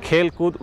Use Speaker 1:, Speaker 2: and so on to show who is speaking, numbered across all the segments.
Speaker 1: खेल कूद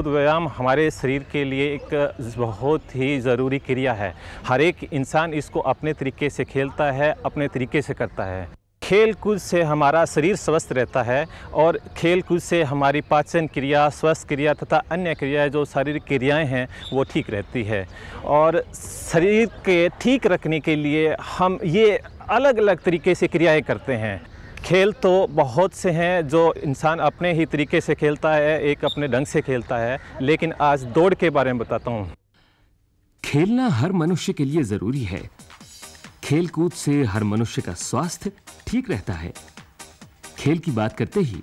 Speaker 1: व्यायाम हमारे शरीर के लिए एक बहुत ही ज़रूरी क्रिया है। हर एक इंसान इसको अपने तरीके से खेलता है, अपने तरीके से करता है। खेल कूद से हमारा शरीर स्वस्थ रहता है और खेल कूद से हमारी पाचन क्रिया, श्वसन क्रिया तथा अन्य क्रियाएं जो शारीरिक क्रियाएं हैं वो ठीक रहती है। और शरीर के ठीक रखने के लिए हम ये अलग अलग तरीके से क्रियाएं करते हैं। खेल तो बहुत से हैं जो इंसान अपने ही तरीके से खेलता है, एक अपने ढंग से खेलता है, लेकिन आज दौड़ के बारे में बताता हूँ।
Speaker 2: खेलना हर मनुष्य के लिए जरूरी है। खेल कूद से हर मनुष्य का स्वास्थ्य ठीक रहता है। खेल की बात करते ही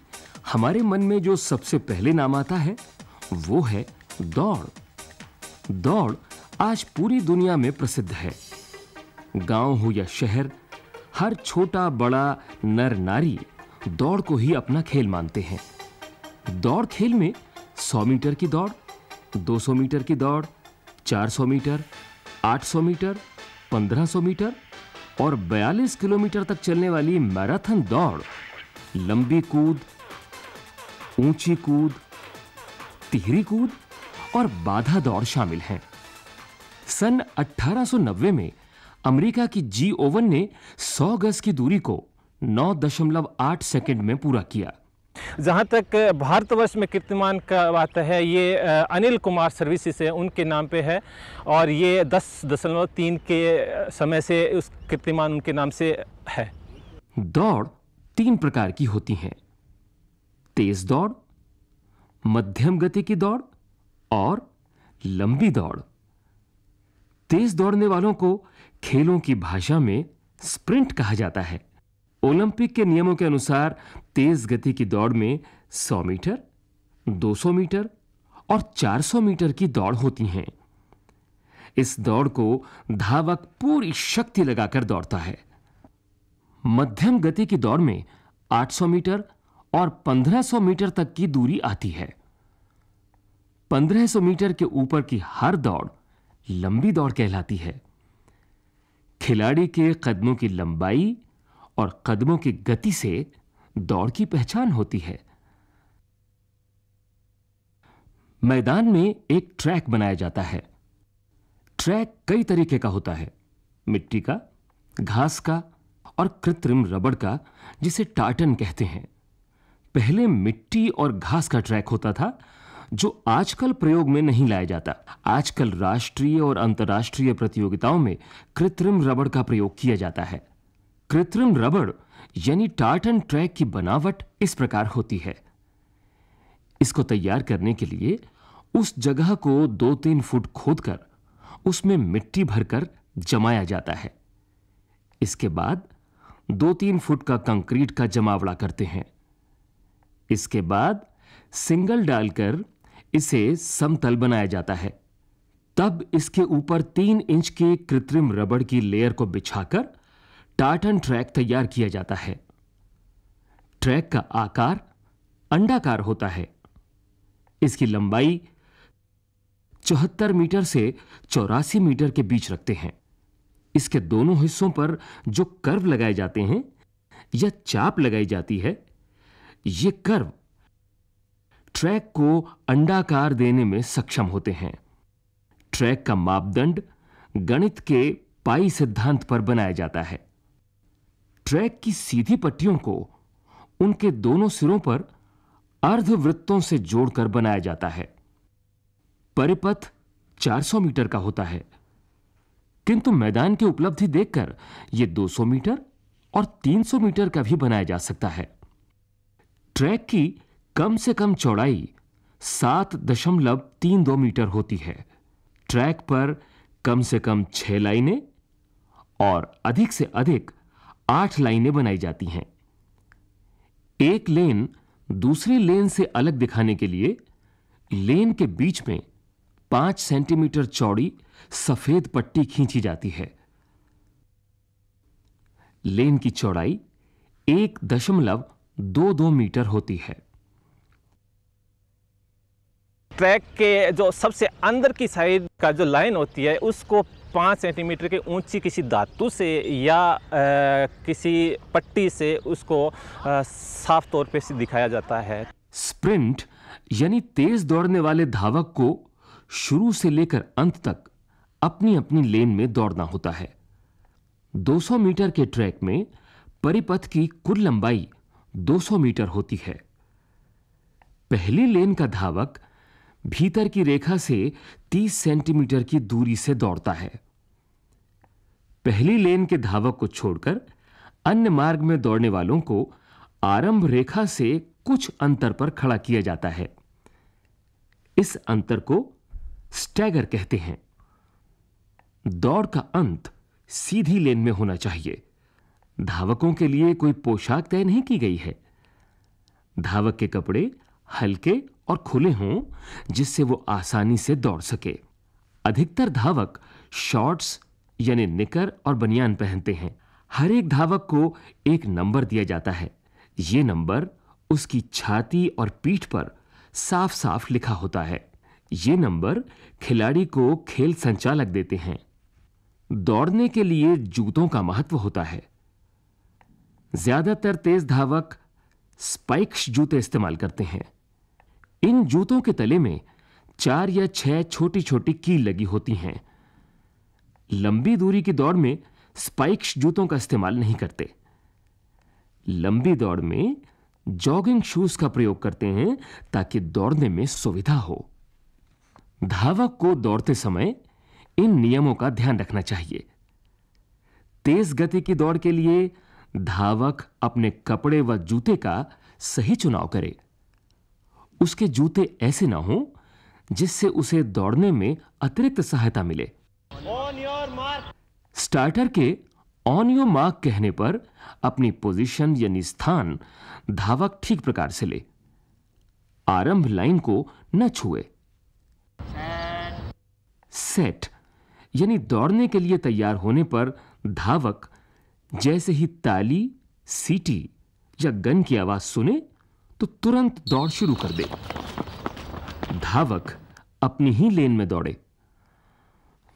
Speaker 2: हमारे मन में जो सबसे पहले नाम आता है वो है दौड़। दौड़ आज पूरी दुनिया में प्रसिद्ध है। गांव हो या शहर, हर छोटा बड़ा नर नारी दौड़ को ही अपना खेल मानते हैं। दौड़ खेल में 100 मीटर की दौड़, 200 मीटर की दौड़, 400 मीटर, 800 मीटर, 1500 मीटर और 42 किलोमीटर तक चलने वाली मैराथन दौड़, लंबी कूद, ऊंची कूद, तिहरी कूद और बाधा दौड़ शामिल हैं। सन 1890 में अमेरिका की जी ओवन ने 100 गज की दूरी को 9.8 सेकंड में पूरा किया।
Speaker 1: जहाँ तक भारतवर्ष में कीर्तिमान का बात है, ये अनिल कुमार सर्विसेज है, उनके नाम पे है और ये 10.3 के समय से उस कीर्तिमान उनके नाम से है।
Speaker 2: दौड़ 3 प्रकार की होती हैं: तेज दौड़, मध्यम गति की दौड़ और लंबी दौड़। तेज दौड़ने वालों को खेलों की भाषा में स्प्रिंट कहा जाता है। ओलंपिक के नियमों के अनुसार तेज गति की दौड़ में 100 मीटर, 200 मीटर और 400 मीटर की दौड़ होती हैं। इस दौड़ को धावक पूरी शक्ति लगाकर दौड़ता है। मध्यम गति की दौड़ में 800 मीटर और 1500 मीटर तक की दूरी आती है। 1500 मीटर के ऊपर की हर दौड़ लंबी दौड़ कहलाती है। खिलाड़ी के कदमों की लंबाई और कदमों की गति से दौड़ की पहचान होती है। मैदान में एक ट्रैक बनाया जाता है। ट्रैक कई तरीके का होता है: मिट्टी का, घास का और कृत्रिम रबड़ का, जिसे टार्टन कहते हैं। पहले मिट्टी और घास का ट्रैक होता था, जो आजकल प्रयोग में नहीं लाया जाता। आजकल राष्ट्रीय और अंतर्राष्ट्रीय प्रतियोगिताओं में कृत्रिम रबड़ का प्रयोग किया जाता है। कृत्रिम रबड़ यानी टार्टन ट्रैक की बनावट इस प्रकार होती है। इसको तैयार करने के लिए उस जगह को 2-3 फुट खोदकर उसमें मिट्टी भरकर जमाया जाता है। इसके बाद 2-3 फुट का कंक्रीट का जमावड़ा करते हैं। इसके बाद सिंगल डालकर इसे समतल बनाया जाता है। तब इसके ऊपर 3 इंच के कृत्रिम रबड़ की लेयर को बिछाकर टार्टन ट्रैक तैयार किया जाता है। ट्रैक का आकार अंडाकार होता है। इसकी लंबाई 74 मीटर से 84 मीटर के बीच रखते हैं। इसके दोनों हिस्सों पर जो कर्व लगाए जाते हैं या चाप लगाई जाती है, ये कर्व ट्रैक को अंडाकार देने में सक्षम होते हैं। ट्रैक का मापदंड गणित के पाई सिद्धांत पर बनाया जाता है। ट्रैक की सीधी पट्टियों को उनके दोनों सिरों पर अर्धवृत्तों से जोड़कर बनाया जाता है। परिपथ 400 मीटर का होता है, किंतु मैदान की उपलब्धि देखकर यह 200 मीटर और 300 मीटर का भी बनाया जा सकता है। ट्रैक की कम से कम चौड़ाई 7.32 मीटर होती है। ट्रैक पर कम से कम 6 लाइनें और अधिक से अधिक 8 लाइनें बनाई जाती हैं। एक लेन दूसरी लेन से अलग दिखाने के लिए लेन के बीच में 5 सेंटीमीटर चौड़ी सफेद पट्टी खींची जाती है। लेन की चौड़ाई 1.22 मीटर होती है।
Speaker 1: ट्रैक के जो सबसे अंदर की साइड का जो लाइन होती है, उसको 5 सेंटीमीटर के ऊंची किसी धातु से या किसी पट्टी से उसको साफ तौर पे दिखाया जाता है।
Speaker 2: स्प्रिंट यानी तेज दौड़ने वाले धावक को शुरू से लेकर अंत तक अपनी अपनी लेन में दौड़ना होता है। 200 मीटर के ट्रैक में परिपथ की कुल लंबाई 200 मीटर होती है। पहली लेन का धावक भीतर की रेखा से 30 सेंटीमीटर की दूरी से दौड़ता है। पहली लेन के धावक को छोड़कर अन्य मार्ग में दौड़ने वालों को आरंभ रेखा से कुछ अंतर पर खड़ा किया जाता है। इस अंतर को स्टैगर कहते हैं। दौड़ का अंत सीधी लेन में होना चाहिए। धावकों के लिए कोई पोशाक तय नहीं की गई है। धावक के कपड़े हल्के और खुले हों जिससे वो आसानी से दौड़ सके। अधिकतर धावक शॉर्ट्स यानी निकर और बनियान पहनते हैं। हर एक धावक को एक नंबर दिया जाता है। ये नंबर उसकी छाती और पीठ पर साफ साफ लिखा होता है। ये नंबर खिलाड़ी को खेल संचालक देते हैं। दौड़ने के लिए जूतों का महत्व होता है। ज्यादातर तेज धावक स्पाइक्स जूते इस्तेमाल करते हैं। इन जूतों के तले में 4 या 6 छोटी छोटी कील लगी होती हैं। लंबी दूरी की दौड़ में स्पाइक्स जूतों का इस्तेमाल नहीं करते। लंबी दौड़ में जॉगिंग शूज का प्रयोग करते हैं ताकि दौड़ने में सुविधा हो। धावक को दौड़ते समय इन नियमों का ध्यान रखना चाहिए। तेज गति की दौड़ के लिए धावक अपने कपड़े व जूते का सही चुनाव करे। उसके जूते ऐसे ना हों जिससे उसे दौड़ने में अतिरिक्त सहायता मिले। स्टार्टर के ऑन योर मार्क कहने पर अपनी पोजीशन यानी स्थान धावक ठीक प्रकार से ले। आरंभ लाइन को न छुए। सेट यानी दौड़ने के लिए तैयार होने पर धावक जैसे ही ताली, सीटी या गन की आवाज सुने तो तुरंत दौड़ शुरू कर दे। धावक अपनी ही लेन में दौड़े।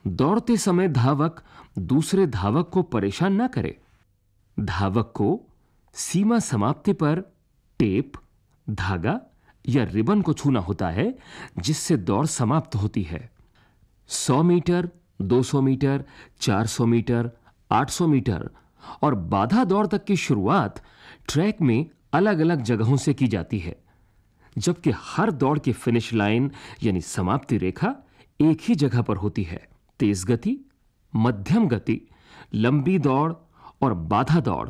Speaker 2: दौड़ते समय धावक दूसरे धावक को परेशान ना करे। धावक को सीमा समाप्ति पर टेप, धागा या रिबन को छूना होता है जिससे दौड़ समाप्त होती है। 100 मीटर, 200 मीटर, 400 मीटर, 800 मीटर और बाधा दौड़ तक की शुरुआत ट्रैक में अलग अलग जगहों से की जाती है, जबकि हर दौड़ की फिनिश लाइन यानी समाप्ति रेखा एक ही जगह पर होती है। तेज गति, मध्यम गति, लंबी दौड़ और बाधा दौड़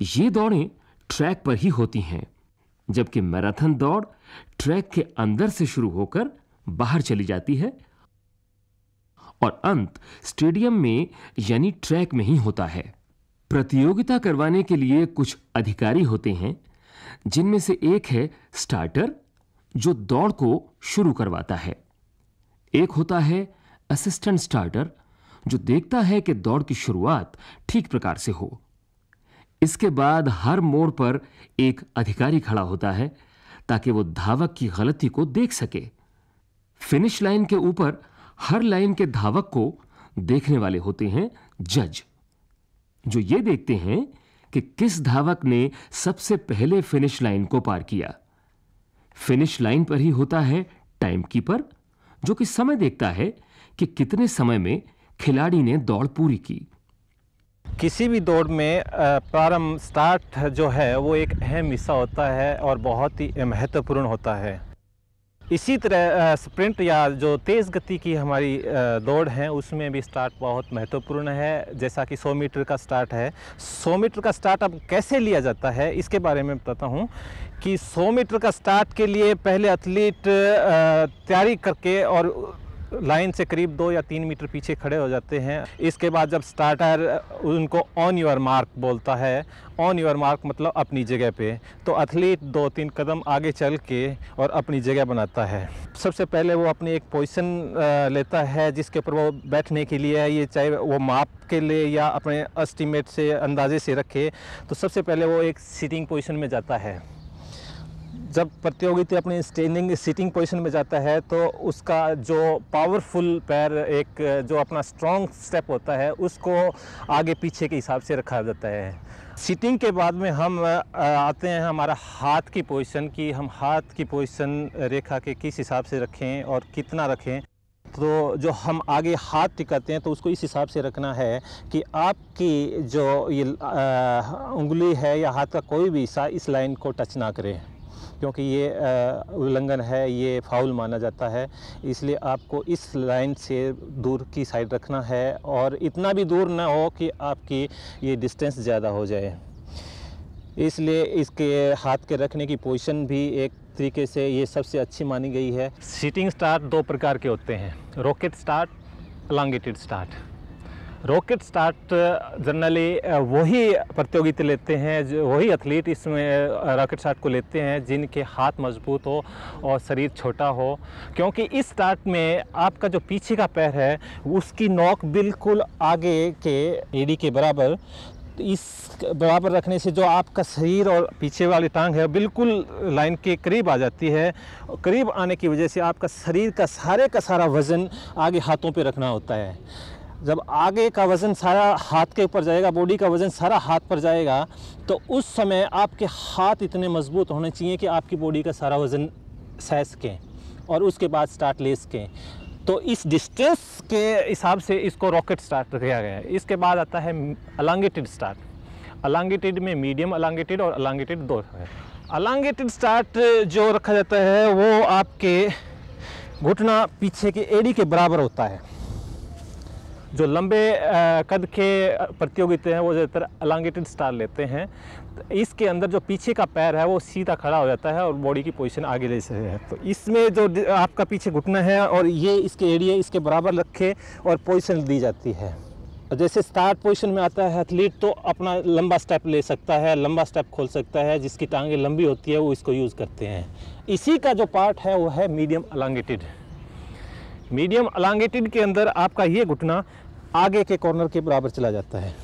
Speaker 2: ये दौड़ें ट्रैक पर ही होती हैं, जबकि मैराथन दौड़ ट्रैक के अंदर से शुरू होकर बाहर चली जाती है और अंत स्टेडियम में यानी ट्रैक में ही होता है। प्रतियोगिता करवाने के लिए कुछ अधिकारी होते हैं, जिनमें से एक है स्टार्टर जो दौड़ को शुरू करवाता है। एक होता है असिस्टेंट स्टार्टर जो देखता है कि दौड़ की शुरुआत ठीक प्रकार से हो। इसके बाद हर मोड़ पर एक अधिकारी खड़ा होता है ताकि वो धावक की गलती को देख सके। फिनिश लाइन के ऊपर हर लाइन के धावक को देखने वाले होते हैं जज, जो ये देखते हैं कि किस धावक ने सबसे पहले फिनिश लाइन को पार किया। फिनिश लाइन पर ही होता है टाइम कीपर जो कि समय देखता है कि कितने समय में खिलाड़ी ने दौड़ पूरी की।
Speaker 1: किसी भी दौड़ में प्रारंभ स्टार्ट जो है वो एक अहम हिस्सा होता है और बहुत ही महत्वपूर्ण होता है। इसी तरह स्प्रिंट या जो तेज़ गति की हमारी दौड़ है उसमें भी स्टार्ट बहुत महत्वपूर्ण है। जैसा कि 100 मीटर का स्टार्ट है। 100 मीटर का स्टार्ट अब कैसे लिया जाता है इसके बारे में बताता हूँ कि 100 मीटर का स्टार्ट के लिए पहले एथलीट तैयारी करके और लाइन से करीब 2 या 3 मीटर पीछे खड़े हो जाते हैं। इसके बाद जब स्टार्टर उनको ऑन योर मार्क बोलता है, ऑन योर मार्क मतलब अपनी जगह पे, तो एथलीट 2-3 कदम आगे चल के और अपनी जगह बनाता है। सबसे पहले वो अपनी एक पोजीशन लेता है जिसके ऊपर वो बैठने के लिए, ये चाहे वो माप के लिए या अपने एस्टीमेट से अंदाजे से रखे, तो सबसे पहले वो एक सीटिंग पोजीशन में जाता है। जब प्रतियोगिता अपनी स्टैंडिंग सिटिंग पोजीशन में जाता है तो उसका जो पावरफुल पैर, एक जो अपना स्ट्रॉन्ग स्टेप होता है, उसको आगे पीछे के हिसाब से रखा जाता है। सिटिंग के बाद में हम आते हैं हमारा हाथ की पोजीशन की, हम हाथ की पोजीशन रेखा के किस हिसाब से रखें और कितना रखें। तो जो हम आगे हाथ टिकाते हैं तो उसको इस हिसाब से रखना है कि आपकी जो ये उंगली है या हाथ का कोई भी हिस्सा इस लाइन को टच ना करे, क्योंकि ये उल्लंघन है, ये फाउल माना जाता है। इसलिए आपको इस लाइन से दूर की साइड रखना है और इतना भी दूर ना हो कि आपकी ये डिस्टेंस ज़्यादा हो जाए। इसलिए इसके हाथ के रखने की पोजीशन भी एक तरीके से ये सबसे अच्छी मानी गई है। सिटिंग स्टार्ट दो प्रकार के होते हैं, rocket start, elongated start. Rocket start generally वही प्रतियोगिता लेते हैं, जो वही एथलीट इसमें रॉकेट स्टार्ट को लेते हैं जिनके हाथ मजबूत हो और शरीर छोटा हो, क्योंकि इस स्टार्ट में आपका जो पीछे का पैर है उसकी नोक बिल्कुल आगे के एड़ी के बराबर, इस बराबर रखने से जो आपका शरीर और पीछे वाली टांग है बिल्कुल लाइन के करीब आ जाती है। करीब आने की वजह से आपका शरीर का सारा वज़न आगे हाथों पे रखना होता है। जब आगे का वज़न सारा हाथ के ऊपर जाएगा, बॉडी का वज़न सारा हाथ पर जाएगा, तो उस समय आपके हाथ इतने मजबूत होने चाहिए कि आपकी बॉडी का सारा वज़न सह सकें और उसके बाद स्टार्ट ले सकें। तो इस डिस्टेंस के हिसाब से इसको रॉकेट स्टार्ट किया गया है। इसके बाद आता है एलोंगेटेड स्टार्ट। एलोंगेटेड में मीडियम एलोंगेटेड और एलोंगेटेड दो है। एलोंगेटेड स्टार्ट जो रखा जाता है वो आपके घुटना पीछे के एड़ी के बराबर होता है। जो लंबे कद के प्रतियोगिता हैं वो ज़्यादातर एलोंगेटेड स्टार्ट लेते हैं। तो इसके अंदर जो पीछे का पैर है वो सीधा खड़ा हो जाता है और बॉडी की पोजीशन आगे ले से है। तो इसमें जो आपका पीछे घुटना है और ये इसके एरिया इसके बराबर रखे और पोजीशन दी जाती है। जैसे स्टार्ट पोजीशन में आता है एथलीट तो अपना लंबा स्टेप ले सकता है, लंबा स्टेप खोल सकता है। जिसकी टांगें लंबी होती है वो इसको यूज़ करते हैं। इसी का जो पार्ट है वो है मीडियम एलोंगेटेड। मीडियम एलोंगेटेड के अंदर आपका ये घुटना आगे के कॉर्नर के बराबर चला जाता है।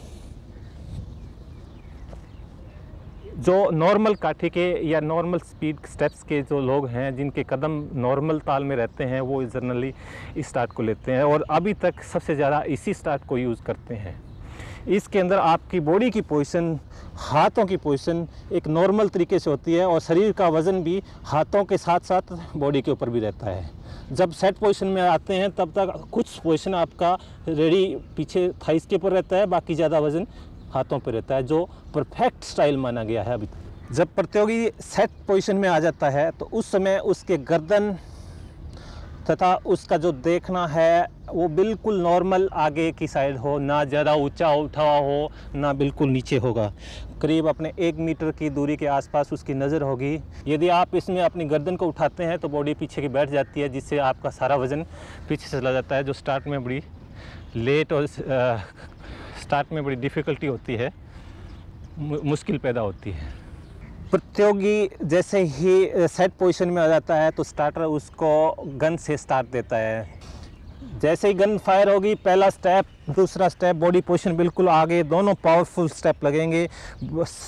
Speaker 1: जो नॉर्मल काठी के या नॉर्मल स्पीड स्टेप्स के जो लोग हैं, जिनके कदम नॉर्मल ताल में रहते हैं, वो जनरली इस स्टार्ट को लेते हैं और अभी तक सबसे ज़्यादा इसी स्टार्ट को यूज़ करते हैं। इसके अंदर आपकी बॉडी की पोजीशन, हाथों की पोजीशन एक नॉर्मल तरीके से होती है और शरीर का वज़न भी हाथों के साथ साथ बॉडी के ऊपर भी रहता है। जब सेट पोजीशन में आते हैं तब तक कुछ पोजीशन आपका रेडी पीछे थाइस के ऊपर रहता है, बाकी ज़्यादा वज़न हाथों पे रहता है, जो परफेक्ट स्टाइल माना गया है अभी तक। जब प्रतियोगी सेट पोजीशन में आ जाता है तो उस समय उसके गर्दन तथा उसका जो देखना है वो बिल्कुल नॉर्मल आगे की साइड हो, ना ज़्यादा ऊंचा उठा हो ना बिल्कुल नीचे होगा। करीब अपने 1 मीटर की दूरी के आसपास उसकी नज़र होगी। यदि आप इसमें अपनी गर्दन को उठाते हैं तो बॉडी पीछे की बैठ जाती है, जिससे आपका सारा वज़न पीछे चला जाता है, जो स्टार्ट में बड़ी लेट और स्टार्ट में बड़ी डिफ़िकल्टी होती है, मुश्किल पैदा होती है। प्रतियोगी जैसे ही सेट पोजीशन में आ जाता है तो स्टार्टर उसको गन से स्टार्ट देता है। जैसे ही गन फायर होगी, पहला स्टेप, दूसरा स्टेप, बॉडी पोजीशन बिल्कुल आगे, दोनों पावरफुल स्टेप लगेंगे।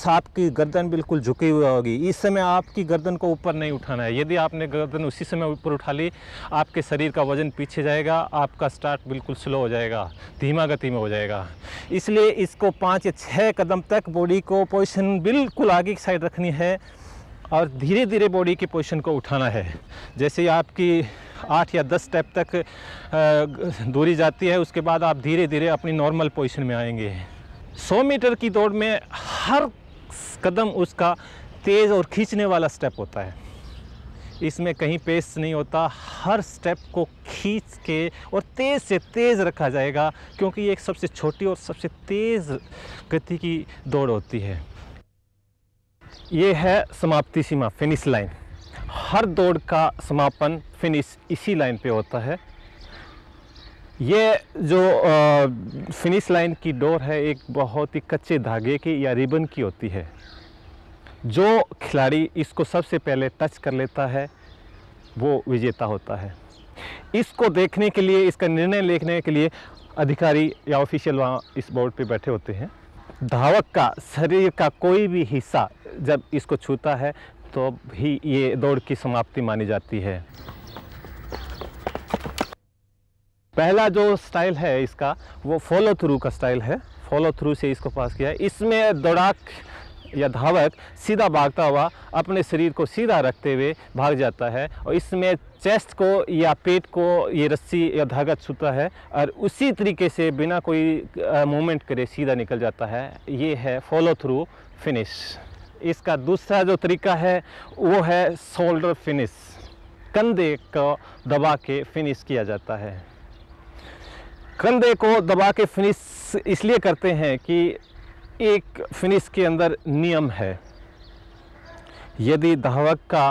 Speaker 1: आपकी गर्दन बिल्कुल झुकी हुई होगी। इस समय आपकी गर्दन को ऊपर नहीं उठाना है। यदि आपने गर्दन उसी समय ऊपर उठा ली, आपके शरीर का वजन पीछे जाएगा, आपका स्टार्ट बिल्कुल स्लो हो जाएगा, धीमा गति में हो जाएगा। इसलिए इसको 5 या 6 कदम तक बॉडी को पोजीशन बिल्कुल आगे की साइड रखनी है और धीरे धीरे बॉडी की पोजीशन को उठाना है। जैसे आपकी 8 या 10 स्टेप तक दूरी जाती है, उसके बाद आप धीरे धीरे अपनी नॉर्मल पोजीशन में आएंगे। 100 मीटर की दौड़ में हर कदम उसका तेज़ और खींचने वाला स्टेप होता है। इसमें कहीं पेस नहीं होता, हर स्टेप को खींच के और तेज़ से तेज़ रखा जाएगा, क्योंकि ये एक सबसे छोटी और सबसे तेज़ गति की दौड़ होती है। ये है समाप्ति सीमा, फिनिश लाइन। हर दौड़ का समापन फिनिश इसी लाइन पे होता है। ये जो फिनिश लाइन की डोर है एक बहुत ही कच्चे धागे की या रिबन की होती है। जो खिलाड़ी इसको सबसे पहले टच कर लेता है वो विजेता होता है। इसको देखने के लिए, इसका निर्णय लेने के लिए अधिकारी या ऑफिशियल वहाँ इस बोर्ड पे बैठे होते हैं। धावक का शरीर का कोई भी हिस्सा जब इसको छूता है तो भी ये दौड़ की समाप्ति मानी जाती है। पहला जो स्टाइल है इसका वो फॉलो थ्रू का स्टाइल है। फॉलो थ्रू से इसको पास किया है। इसमें दौड़ाक या धावक सीधा भागता हुआ अपने शरीर को सीधा रखते हुए भाग जाता है और इसमें चेस्ट को या पेट को ये रस्सी या धागा छूता है और उसी तरीके से बिना कोई मूवमेंट करे सीधा निकल जाता है। ये है फॉलो थ्रू फिनिश। इसका दूसरा जो तरीका है वो है शोल्डर फिनिश। कंधे को दबा के फिनिश किया जाता है। कंधे को दबा के फिनिश इसलिए करते हैं कि एक फिनिश के अंदर नियम है। यदि धावक का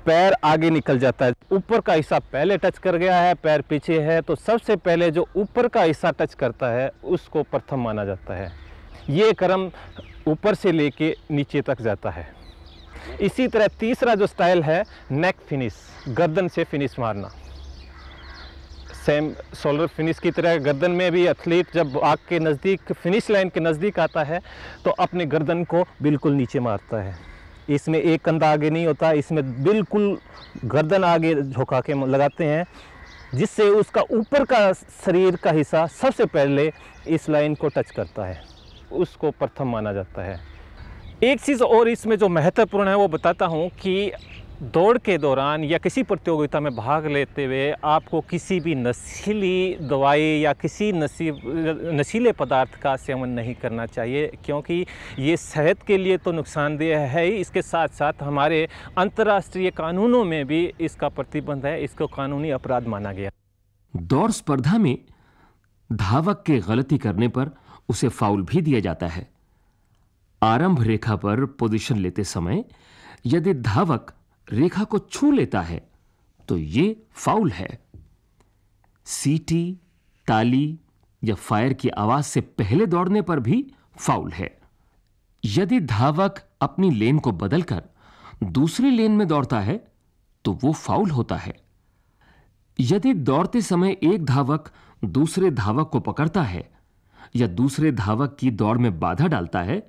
Speaker 1: पैर आगे निकल जाता है, ऊपर का हिस्सा पहले टच कर गया है, पैर पीछे है, तो सबसे पहले जो ऊपर का हिस्सा टच करता है उसको प्रथम माना जाता है। ये क्रम ऊपर से लेके नीचे तक जाता है। इसी तरह तीसरा जो स्टाइल है नेक फिनिश, गर्दन से फिनिश मारना। सेम शोल्डर फिनिश की तरह गर्दन में भी एथलीट जब आग के नज़दीक फिनिश लाइन के नज़दीक आता है तो अपने गर्दन को बिल्कुल नीचे मारता है। इसमें एक कंधा आगे नहीं होता, इसमें बिल्कुल गर्दन आगे झुका के लगाते हैं, जिससे उसका ऊपर का शरीर का हिस्सा सबसे पहले इस लाइन को टच करता है, उसको प्रथम माना जाता है। एक चीज़ और इसमें जो महत्वपूर्ण है वो बताता हूँ कि दौड़ के दौरान या किसी प्रतियोगिता में भाग लेते हुए आपको किसी भी नशीली दवाई या किसी नशीले पदार्थ का सेवन नहीं करना चाहिए, क्योंकि ये सेहत के लिए तो नुकसानदेह है ही, इसके साथ साथ हमारे अंतर्राष्ट्रीय कानूनों में भी इसका प्रतिबंध है, इसको कानूनी अपराध माना गया।
Speaker 2: दौड़ स्पर्धा में धावक के गलती करने पर उसे फाउल भी दिया जाता है। आरंभ रेखा पर पोजीशन लेते समय यदि धावक रेखा को छू लेता है तो ये फाउल है। सीटी, ताली या फायर की आवाज से पहले दौड़ने पर भी फाउल है। यदि धावक अपनी लेन को बदलकर दूसरी लेन में दौड़ता है तो वो फाउल होता है। यदि दौड़ते समय एक धावक दूसरे धावक को पकड़ता है या दूसरे धावक की दौड़ में बाधा डालता है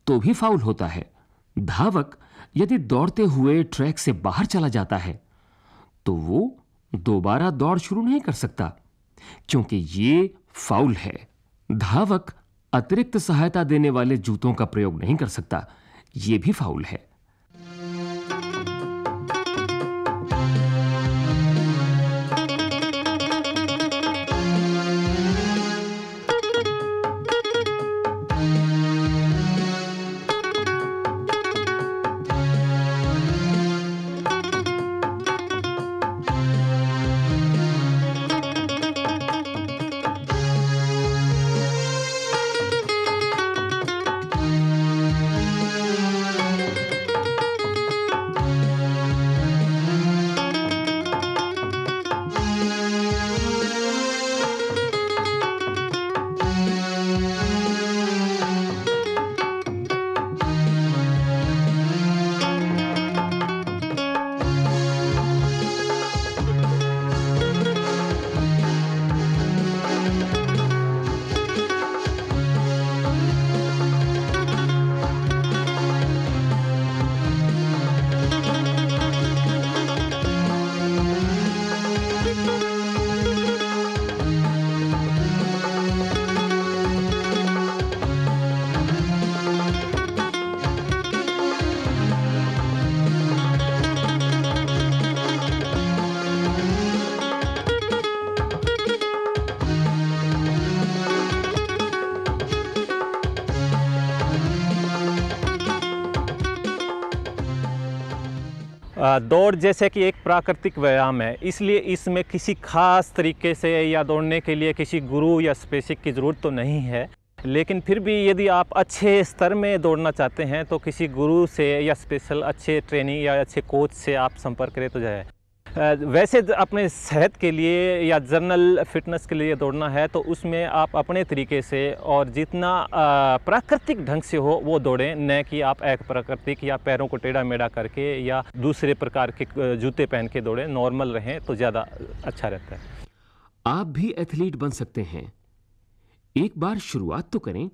Speaker 2: तो भी फाउल होता है। धावक यदि दौड़ते हुए ट्रैक से बाहर चला जाता है तो वो दोबारा दौड़ शुरू नहीं कर सकता, क्योंकि ये फाउल है। धावक अतिरिक्त सहायता देने वाले जूतों का प्रयोग नहीं कर सकता, ये भी फाउल है।
Speaker 1: दौड़ जैसे कि एक प्राकृतिक व्यायाम है, इसलिए इसमें किसी खास तरीके से या दौड़ने के लिए किसी गुरु या स्पेसिफिक की ज़रूरत तो नहीं है। लेकिन फिर भी यदि आप अच्छे स्तर में दौड़ना चाहते हैं तो किसी गुरु से या स्पेशल अच्छे ट्रेनिंग या अच्छे कोच से आप संपर्क करें तो जाए। वैसे अपने सेहत के लिए या जनरल फिटनेस के लिए दौड़ना है तो उसमें आप अपने तरीके से और जितना प्राकृतिक ढंग से हो वो दौड़ें, न कि आप एक प्राकृतिक या पैरों को टेढ़ा मेढ़ा करके या दूसरे प्रकार के जूते पहन के दौड़ें। नॉर्मल रहें तो ज़्यादा अच्छा रहता है।
Speaker 2: आप भी एथलीट बन सकते हैं। एक बार शुरुआत तो करें।